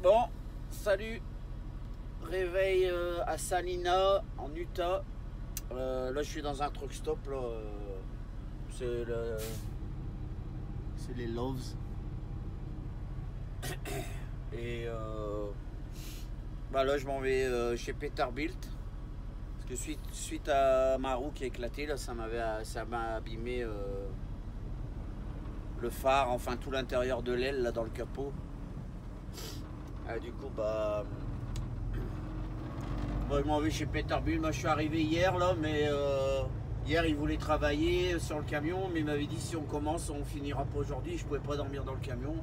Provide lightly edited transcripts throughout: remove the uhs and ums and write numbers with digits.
Bon, salut. Réveil à Salina, en Utah. Là, je suis dans un truck stop. Là, c'est le, c'est les Loves. Et bah là, je m'en vais chez Peterbilt. Parce que suite à ma roue qui a éclaté, là, ça m'a abîmé le phare, enfin tout l'intérieur de l'aile là dans le capot. Du coup, bah. Moi, je m'en vais chez Peterbilt. Moi, je suis arrivé hier, là, mais hier, il voulait travailler sur le camion, mais il m'avait dit si on commence, on finira pas aujourd'hui. Je pouvais pas dormir dans le camion.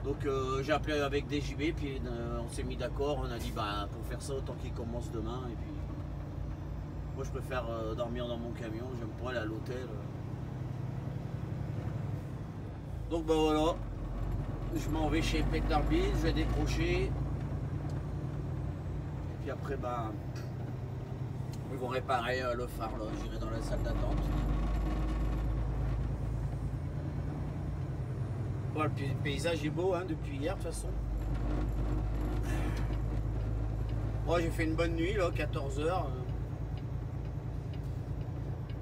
Donc, j'ai appelé avec DJB, puis on s'est mis d'accord. On a dit, bah, pour faire ça, autant qu'il commence demain. Et puis, moi, je préfère dormir dans mon camion. J'aime pas aller à l'hôtel. Donc, bah voilà. Je m'en vais chez Peterbilt. Je vais décrocher. Puis après, bah, ils vont réparer le phare. J'irai dans la salle d'attente. Voilà, le paysage est beau hein, depuis hier de toute façon. Moi j'ai fait une bonne nuit, là, 14 heures.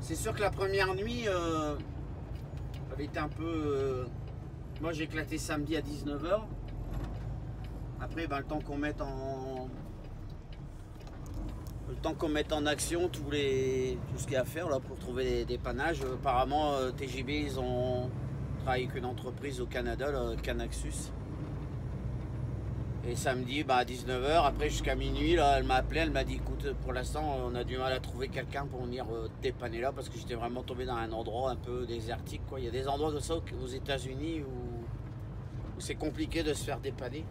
C'est sûr que la première nuit avait été un peu... moi j'ai éclaté samedi à 19 heures. Après, ben, le temps qu'on mette en action tout ce qu'il y a à faire là, pour trouver des dépannages. Apparemment, TJB, ils ont travaillé avec une entreprise au Canada, là, Canaxus. Et samedi, bah, à 19 h, après jusqu'à minuit, là, elle m'a appelé, elle m'a dit écoute, pour l'instant, on a du mal à trouver quelqu'un pour venir dépanner là, parce que j'étais vraiment tombé dans un endroit un peu désertique, quoi. Il y a des endroits comme ça aux États-Unis où c'est compliqué de se faire dépanner.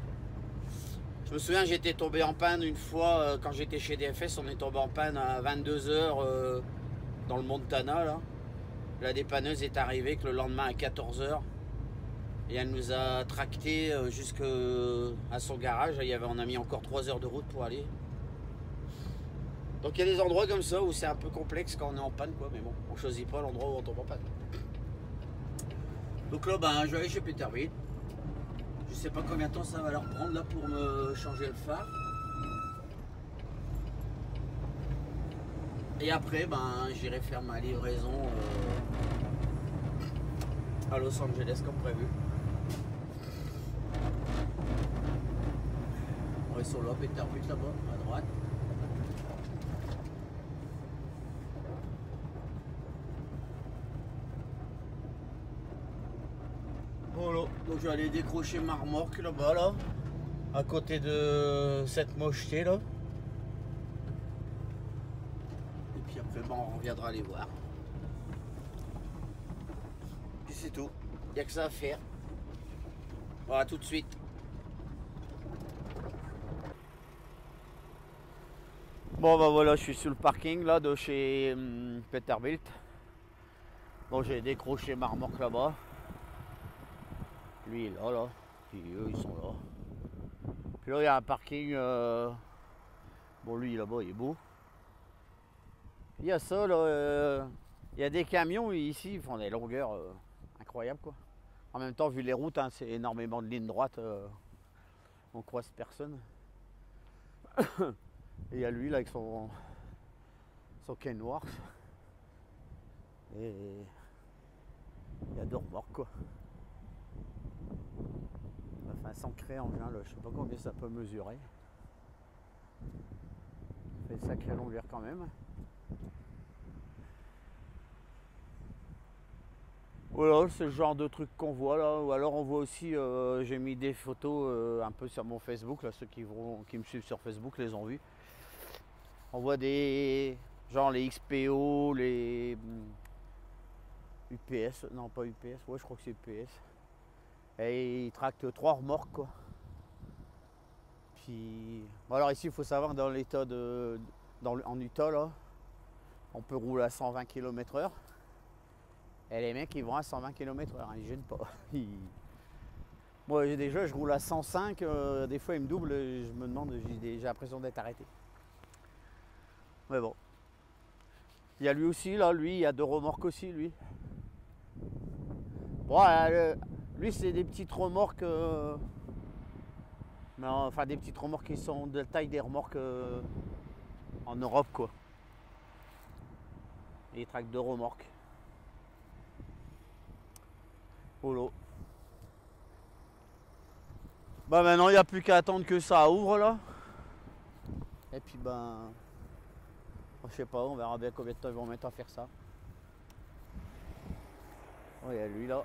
Je me souviens, j'étais tombé en panne une fois quand j'étais chez DFS. On est tombé en panne à 22 h dans le Montana. Là. La dépanneuse est arrivée que le lendemain à 14 h. Et elle nous a tracté jusqu'à son garage. On a mis encore 3 heures de route pour aller. Donc il y a des endroits comme ça où c'est un peu complexe quand on est en panne, quoi. Mais bon, on choisit pas l'endroit où on tombe en panne. Donc là, ben, je vais aller chez Peterbilt. Je sais pas combien de temps ça va leur prendre là pour me changer le phare. Et après, ben, j'irai faire ma livraison à Los Angeles comme prévu. On est sur là, Peterbilt là-bas, à droite. Voilà, donc je vais aller décrocher ma remorque là-bas, là, à côté de cette mocheté là. Et puis après, ben, on reviendra les voir. Puis c'est tout, il n'y a que ça à faire. Voilà, tout de suite. Bon bah voilà, je suis sur le parking là de chez Peterbilt. Bon, j'ai décroché ma remorque là-bas. Lui il est là, puis eux ils sont là. Puis là il y a un parking, bon lui là-bas il est beau. Puis il y a ça là, il y a des camions ici, ils font des longueurs incroyables quoi. En même temps vu les routes, hein, c'est énormément de lignes droites, on croise personne. Et il y a lui là avec son Kenworth. Et il y a deux remorques quoi. Enfin, sans créer engin, là, je sais pas combien ça peut mesurer. Ça fait une sacrée longueur quand même. Voilà, c'est le genre de truc qu'on voit là. Ou alors on voit aussi, j'ai mis des photos un peu sur mon Facebook, là, ceux qui me suivent sur Facebook les ont vus. On voit des, genre les XPO, les UPS, non pas UPS, ouais je crois que c'est UPS. Et ils tractent 3 remorques quoi. Puis, bon alors ici il faut savoir dans l'état en Utah là, on peut rouler à 120 km/h. Et les mecs ils vont à 120 km/h, hein, ils gênent pas. Moi déjà je roule à 105, des fois ils me doublent, je me demande, j'ai l'impression d'être arrêté. Mais bon. Il y a lui aussi là, lui il y a 2 remorques aussi lui. Bon, lui c'est des petites remorques Mais enfin des petites remorques qui sont de la taille des remorques en Europe quoi. Et ils traquent 2 remorques. Polo. Bah maintenant il n'y a plus qu'à attendre que ça ouvre là. Et puis ben. Je sais pas, on verra bien combien de temps ils vont mettre à faire ça. Oh, il y a lui là.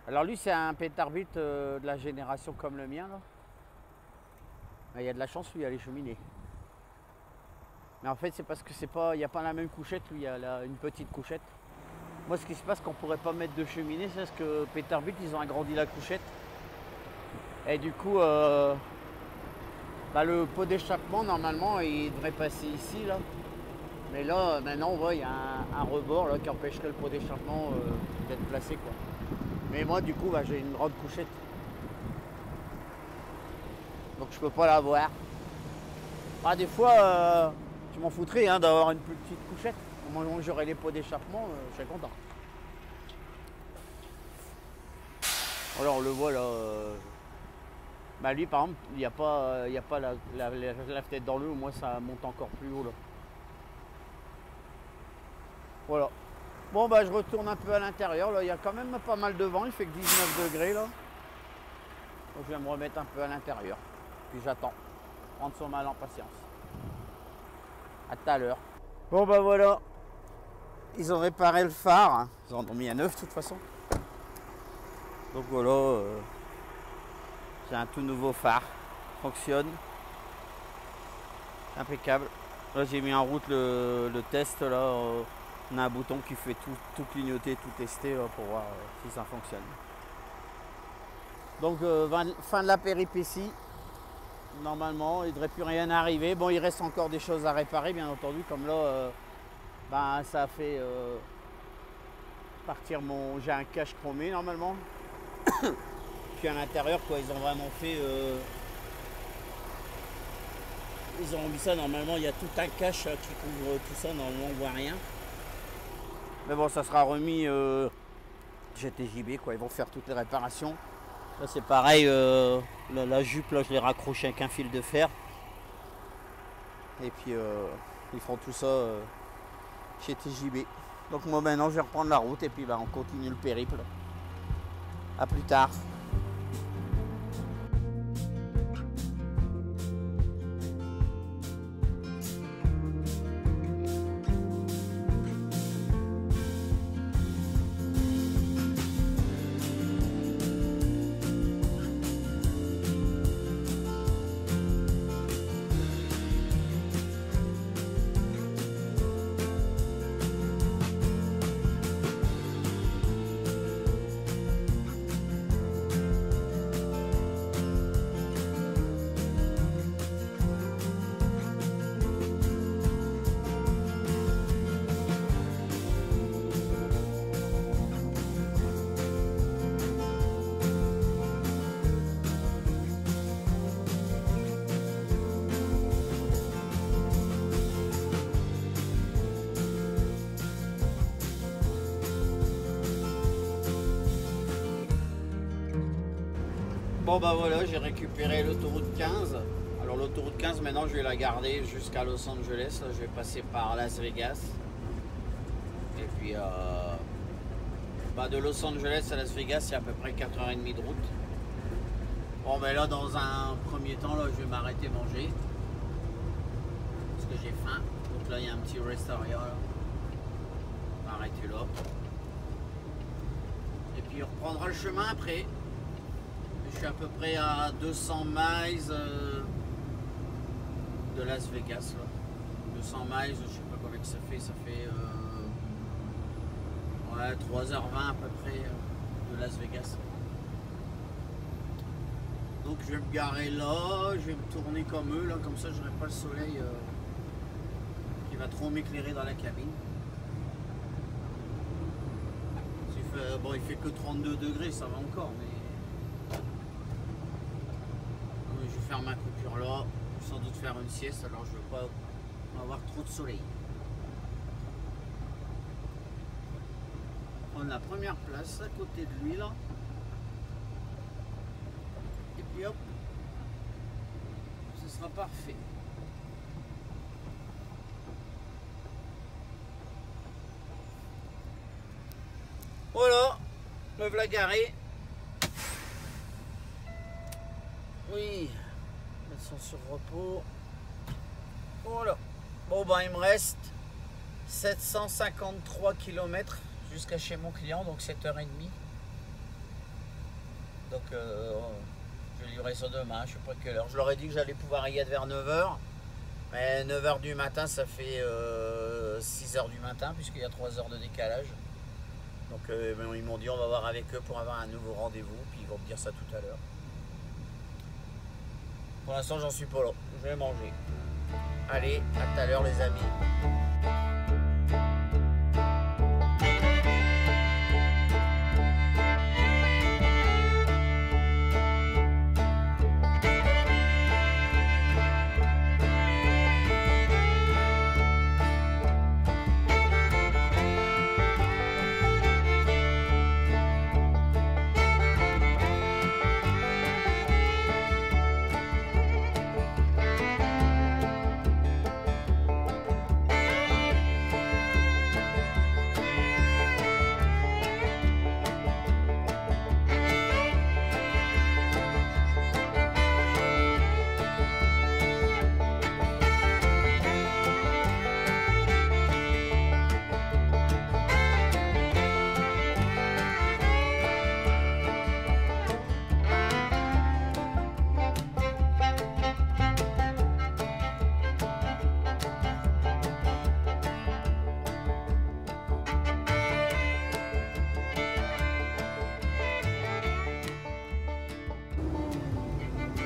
Alors lui c'est un Peterbilt de la génération comme le mien là. Il y a de la chance, lui il y a les cheminées. Mais en fait c'est parce que c'est pas. Il n'y a pas la même couchette, lui il y a une petite couchette. Moi ce qui se passe qu'on pourrait pas mettre de cheminée, c'est parce que Peterbilt ils ont agrandi la couchette. Et du coup bah, le pot d'échappement normalement il devrait passer ici là. Mais là maintenant on voit il y a un rebord là, qui empêcherait le pot d'échappement d'être placé quoi. Mais moi du coup bah, j'ai une grande couchette. Donc je peux pas l'avoir. Ah, des fois je m'en foutrais hein, d'avoir une plus petite couchette. Au moment où j'aurai les pots d'échappement, je serais content. Alors on le voit là. Bah lui par exemple, il n'y a pas la fenêtre dans l'eau, moi ça monte encore plus haut là. Voilà. Bon bah je retourne un peu à l'intérieur, là il y a quand même pas mal de vent, il fait que 19 degrés là. Donc je vais me remettre un peu à l'intérieur. Puis j'attends. Prendre son mal en patience. À tout à l'heure. Bon bah voilà. Ils ont réparé le phare. Ils en ont mis à neuf de toute façon. Donc voilà. C'est un tout nouveau phare. Fonctionne. Impeccable. Là j'ai mis en route le test là. On a un bouton qui fait tout clignoter, tout tester là, pour voir si ça fonctionne. Donc fin de la péripétie. Normalement il ne devrait plus rien arriver. Bon il reste encore des choses à réparer bien entendu. Comme là ben, ça a fait partir mon... J'ai un cache chromé normalement. Puis à l'intérieur quoi ils ont vraiment fait ils ont mis ça normalement, il y a tout un cache qui couvre tout ça, normalement on voit rien. Mais bon ça sera remis GTJB quoi, ils vont faire toutes les réparations. Là c'est pareil, la jupe là je l'ai raccroché avec un fil de fer. Et puis ils feront tout ça chez TJB. Donc moi maintenant je vais reprendre la route et puis bah, on continue le périple. A plus tard. Bon bah voilà, j'ai récupéré l'autoroute 15. Alors l'autoroute 15 maintenant je vais la garder jusqu'à Los Angeles. Là, je vais passer par Las Vegas. Et puis bah, de Los Angeles à Las Vegas c'est à peu près 4h30 de route. Bon mais là dans un premier temps là, je vais m'arrêter manger. Parce que j'ai faim. Donc là il y a un petit restaurant là. On va arrêter là. Et puis on reprendra le chemin après. Je suis à peu près à 200 miles de Las Vegas. Là. 200 miles, je sais pas combien que ça fait. Ça fait ouais, 3h20 à peu près de Las Vegas. Donc je vais me garer là, je vais me tourner comme eux, là, comme ça je n'aurai pas le soleil qui va trop m'éclairer dans la cabine. Bon, il fait que 32 degrés, ça va encore, mais je vais faire ma coupure là, je vais sans doute faire une sieste, alors je ne veux pas avoir trop de soleil. On a la première place à côté de lui là. Et hop, ce sera parfait. Voilà, me voilà garé. Oui, elles sont sur repos. Voilà. Bon ben il me reste 753 km jusqu'à chez mon client, donc 7h30. Donc je vais livrer ça demain, je sais pas quelle heure. Je leur ai dit que j'allais pouvoir y être vers 9h. Mais 9h du matin, ça fait 6h du matin, puisqu'il y a 3 heures de décalage. Donc ils m'ont dit on va voir avec eux pour avoir un nouveau rendez-vous, puis ils vont me dire ça tout à l'heure. Pour l'instant j'en suis pas là, je vais manger. Allez, à tout à l'heure les amis.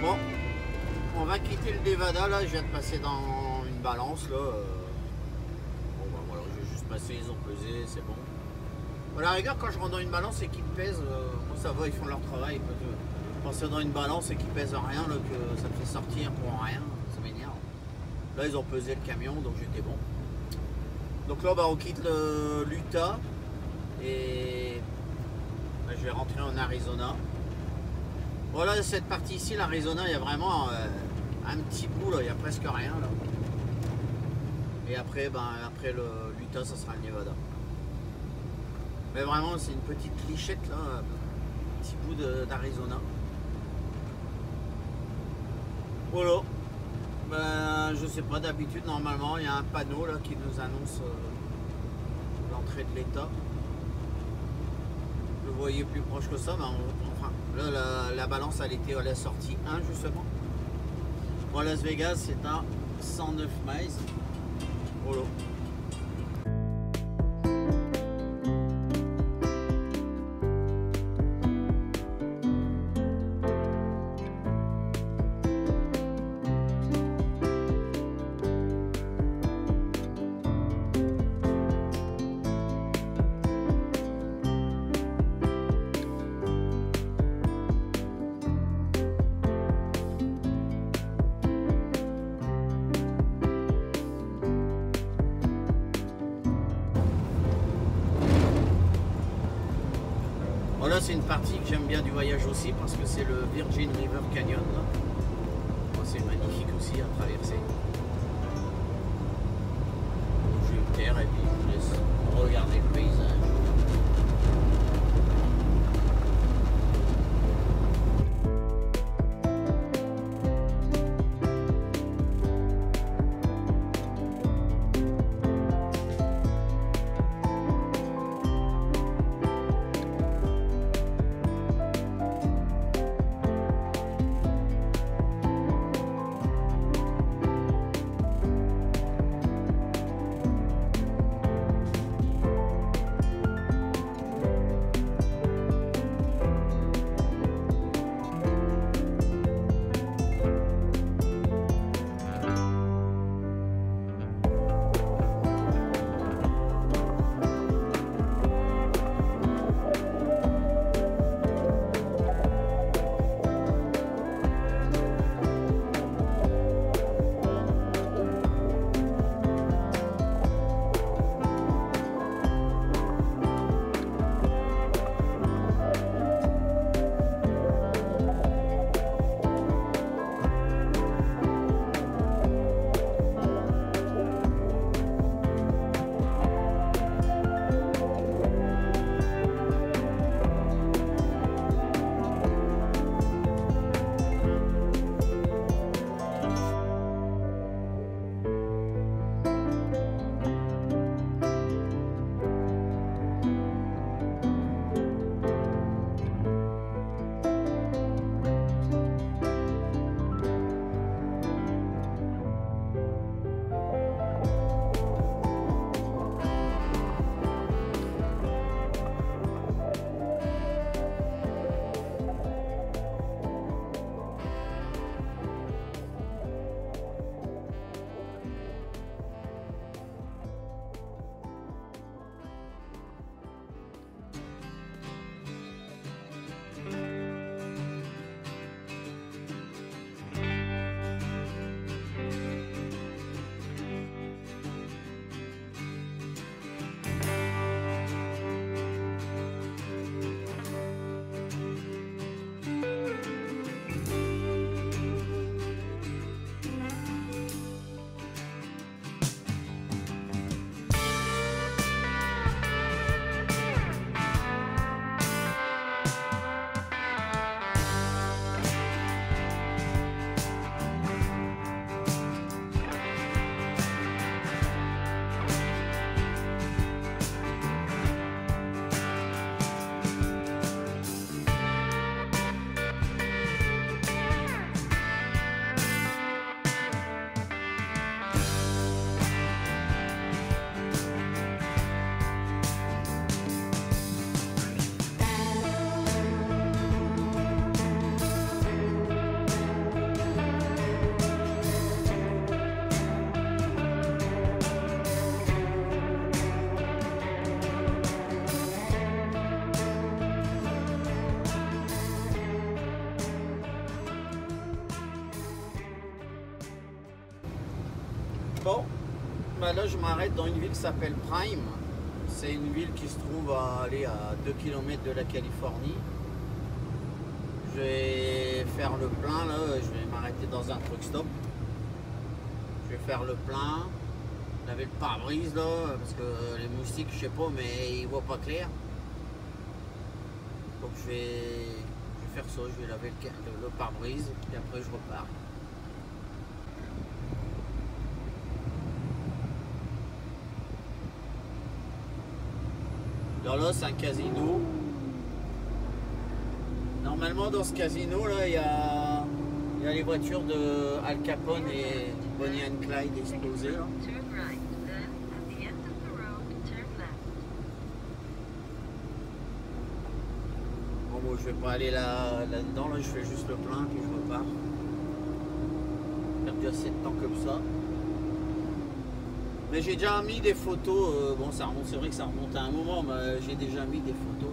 Bon, on va quitter le Nevada là, je viens de passer dans une balance là. Bon bah voilà, je vais juste passer, ils ont pesé, c'est bon. À la rigueur, quand je rentre dans une balance et qu'ils pèsent, moi ça va, ils font leur travail. Quand c'est dans une balance et qu'ils pèsent rien, là, que ça me fait sortir pour rien, ça m'énerve. Là ils ont pesé le camion, donc j'étais bon. Donc là bah, on quitte l'Utah et bah, je vais rentrer en Arizona. Voilà, cette partie ici, l'Arizona, il y a vraiment un petit bout, là, il n'y a presque rien. Là. Et après, ben, après l'Utah, ça sera le Nevada. Mais vraiment, c'est une petite lichette, là, un petit bout d'Arizona. Voilà. Ben, je sais pas, d'habitude, normalement, il y a un panneau là, qui nous annonce l'entrée de l'État. Vous le voyez plus proche que ça, mais enfin, là, la balance, elle était à la sortie 1, justement. Bon, Las Vegas, c'est à 109 miles. Voilà. Voilà, c'est une partie que j'aime bien du voyage aussi parce que c'est le Virgin River Canyon. Oh, c'est magnifique aussi à traverser. Je vais me taire et puis je vous laisse regarder le paysage. Bon, bah là je m'arrête dans une ville qui s'appelle Prime. C'est une ville qui se trouve à 2 km de la Californie. Je vais faire le plein là, je vais m'arrêter dans un truck stop. Je vais faire le plein, laver le pare-brise là, parce que les moustiques, je sais pas, mais ils voient pas clair. Donc je vais faire ça, je vais laver le pare-brise et après je repars. Alors là, c'est un casino. Normalement, dans ce casino, là, il y a les voitures de Al Capone et Bonnie and Clyde explosées. Là. Bon, je vais pas aller là-dedans, là, je fais juste le plein puis je repars. J'ai perdu assez de temps comme ça. Mais j'ai déjà mis des photos, bon ça remonte, c'est vrai que ça remonte à un moment, mais j'ai déjà mis des photos.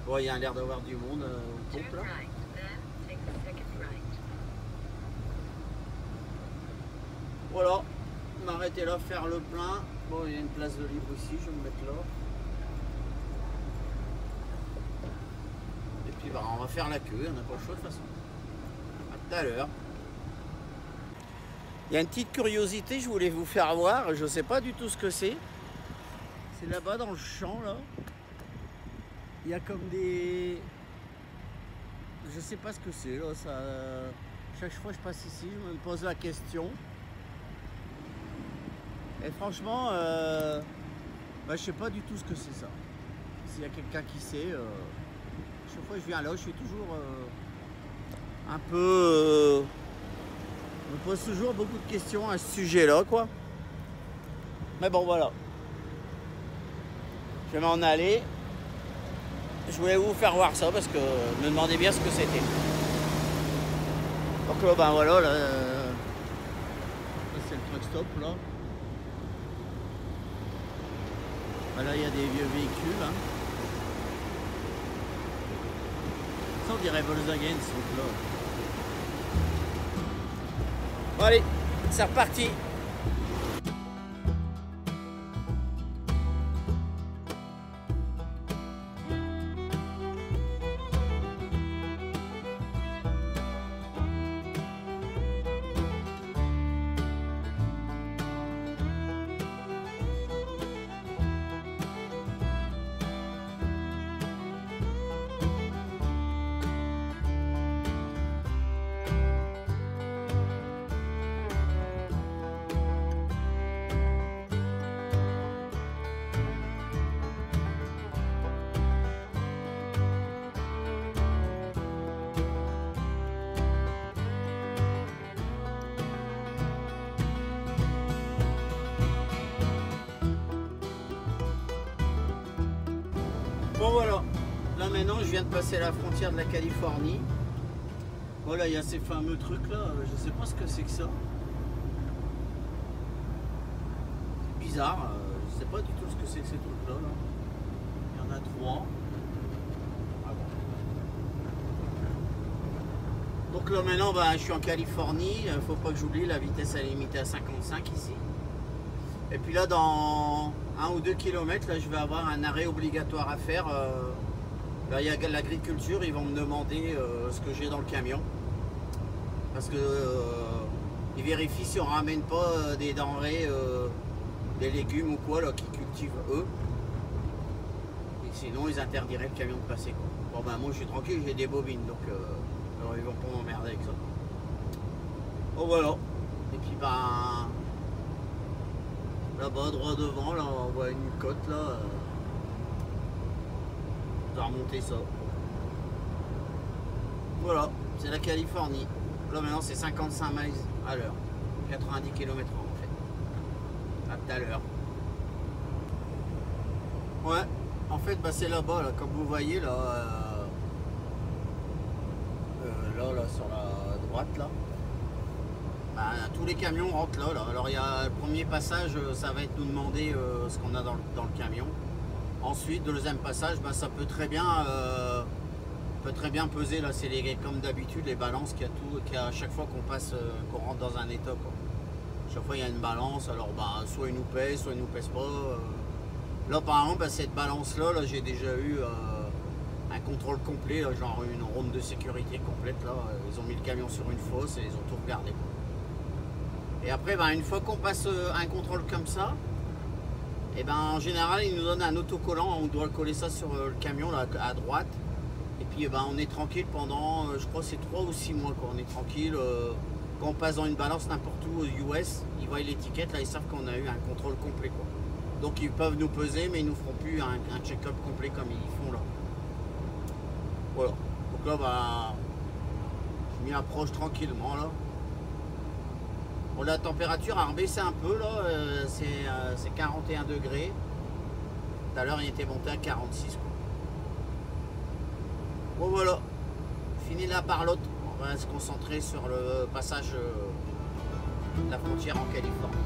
Bon, il y a l'air d'avoir du monde au pompe là. Voilà, m'arrêter là, faire le plein. Bon, il y a une place de libre ici, je vais me mettre là. Et puis bah, on va faire la queue, on n'a pas le choix de toute façon. À tout à l'heure. Il y a une petite curiosité, je voulais vous faire voir, je sais pas du tout ce que c'est. C'est là-bas dans le champ là. Il y a comme des... Je sais pas ce que c'est là, ça... Chaque fois que je passe ici, je me pose la question. Et franchement, bah, je sais pas du tout ce que c'est ça. S'il y a quelqu'un qui sait, chaque fois que je viens là, je suis toujours un peu... je me pose toujours beaucoup de questions à ce sujet-là, quoi. Mais bon, voilà. Je vais m'en aller. Je voulais vous faire voir ça parce que je me demandais bien ce que c'était. Donc là, ben voilà, là, c'est le truck stop là. Ben là, il y a des vieux véhicules. Hein. Ça, on dirait Volkswagen, ce truc là. Bon, allez, c'est reparti. Bon voilà, là maintenant je viens de passer la frontière de la Californie. Voilà, il y a ces fameux trucs là, je sais pas ce que c'est que ça. C'est bizarre, je sais pas du tout ce que c'est que ces trucs là. Il y en a 3. Ah bon. Donc là maintenant bah, je suis en Californie, faut pas que j'oublie, la vitesse est limitée à 55 ici. Et puis là, dans 1 ou 2 km, là, je vais avoir un arrêt obligatoire à faire. Là, il y a l'agriculture, ils vont me demander ce que j'ai dans le camion. Parce que ils vérifient si on ne ramène pas des denrées, des légumes ou quoi, là, qu'ils cultivent eux. Et sinon, ils interdiraient le camion de passer. Quoi. Bon, ben moi, je suis tranquille, j'ai des bobines, donc alors, ils vont pas m'emmerder avec ça. Bon, voilà. Et puis, ben... là-bas, droit devant, là, on voit une côte, là. On va remonter ça. Voilà, c'est la Californie. Là, maintenant, c'est 55 miles à l'heure. 90 km/h, en fait. À tout à l'heure. Ouais, en fait, bah, c'est là-bas, là, comme vous voyez, là. Là, sur la droite, là. Bah, tous les camions rentrent là, là. Alors il y a le premier passage, ça va être nous demander ce qu'on a dans le camion. Ensuite, le deuxième passage, bah, ça peut très bien peut très bien peser, là c'est comme d'habitude les balances qu'il y a tout, qu'il y a à chaque fois qu'on passe, qu'on rentre dans un état quoi. Chaque fois il y a une balance, alors bah soit il nous pèse, soit il nous pèse pas. Là par exemple bah, cette balance là, j'ai déjà eu un contrôle complet, là, genre une ronde de sécurité complète là. Ils ont mis le camion sur une fosse et ils ont tout regardé quoi. Et après bah, une fois qu'on passe un contrôle comme ça, et ben en général ils nous donnent un autocollant, on doit coller ça sur le camion là à droite. Et puis ben, on est tranquille pendant, je crois c'est 3 ou 6 mois quoi. On est tranquille, quand on passe dans une balance n'importe où aux US, ils voient l'étiquette, là ils savent qu'on a eu un contrôle complet quoi. Donc ils peuvent nous peser mais ils nous feront plus un check-up complet comme ils font là. Voilà, donc là bah, je m'y approche tranquillement là. Bon, la température a rebaissé un peu là, c'est 41 degrés. Tout à l'heure il était monté à 46 quoi. Bon voilà, fini la parlotte, on va se concentrer sur le passage de la frontière en Californie.